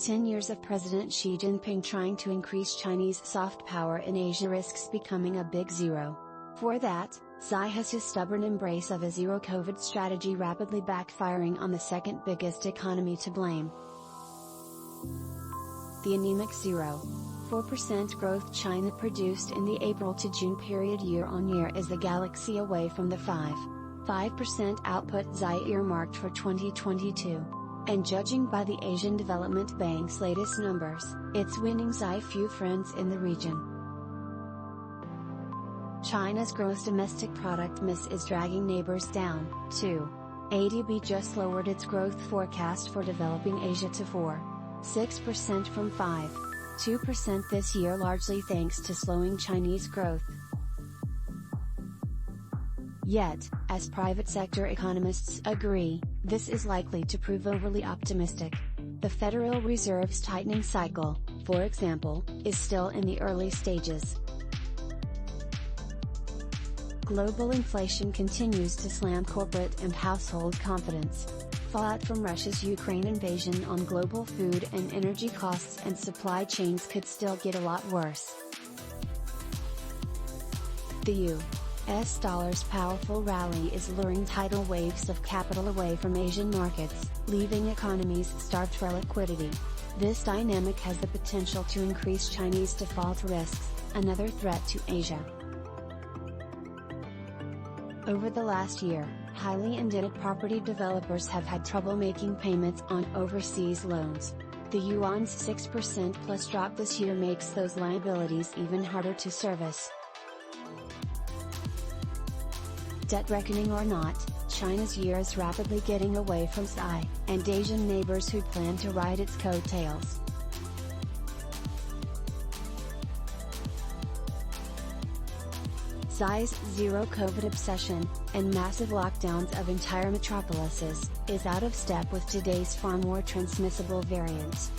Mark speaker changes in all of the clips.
Speaker 1: 10 years of President Xi Jinping trying to increase Chinese soft power in Asia risks becoming a big zero. For that, Xi has his stubborn embrace of a zero-COVID strategy rapidly backfiring on the second biggest economy to blame. The anemic 0.4% growth China produced in the April to June period year-on-year is a galaxy away from the 5% output Xi earmarked for 2022. And judging by the Asian Development Bank's latest numbers, it's winning Xi few friends in the region. China's gross domestic product miss is dragging neighbors down, too. ADB just lowered its growth forecast for developing Asia to 4.6% from 5.2% this year, largely thanks to slowing Chinese growth. Yet, as private sector economists agree, this is likely to prove overly optimistic. The Federal Reserve's tightening cycle, for example, is still in the early stages. Global inflation continues to slam corporate and household confidence. Fallout from Russia's Ukraine invasion on global food and energy costs and supply chains could still get a lot worse. The U.S. dollar's powerful rally is luring tidal waves of capital away from Asian markets, leaving economies starved for liquidity. This dynamic has the potential to increase Chinese default risks, another threat to Asia. Over the last year, highly indebted property developers have had trouble making payments on overseas loans. The yuan's 6% plus drop this year makes those liabilities even harder to service. Debt reckoning or not, China's year is rapidly getting away from Xi and Asian neighbors who plan to ride its coattails. Xi's zero-COVID obsession, and massive lockdowns of entire metropolises, is out of step with today's far more transmissible variants.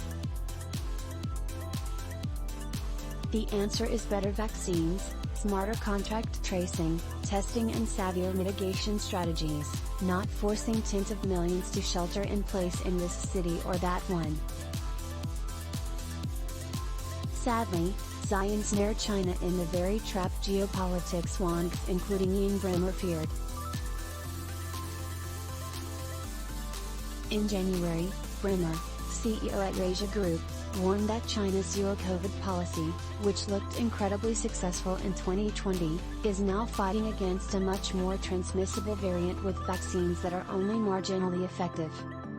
Speaker 1: The answer is better vaccines, smarter contact tracing, testing and savvier mitigation strategies, not forcing tens of millions to shelter in place in this city or that one. Sadly, Xi ensnared China in the very trap geopolitics wonks, including Ian Bremmer feared. In January, Bremmer, CEO at Eurasia Group, warned that China's zero-COVID policy, which looked incredibly successful in 2020, is now fighting against a much more transmissible variant with vaccines that are only marginally effective.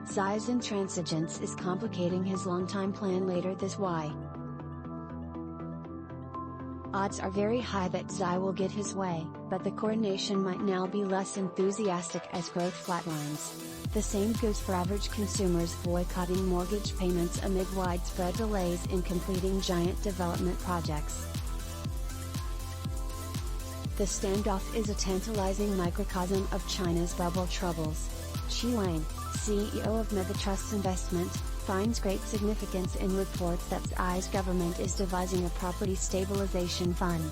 Speaker 1: Xi's intransigence is complicating his longtime plan later this year. Odds are very high that Xi will get his way, but the coronation might now be less enthusiastic as growth flatlines. The same goes for average consumers boycotting mortgage payments amid widespread delays in completing giant development projects. The standoff is a tantalizing microcosm of China's bubble troubles. Xi Jinping, CEO of MegaTrust Investment, finds great significance in reports that Xi's government is devising a property stabilization fund.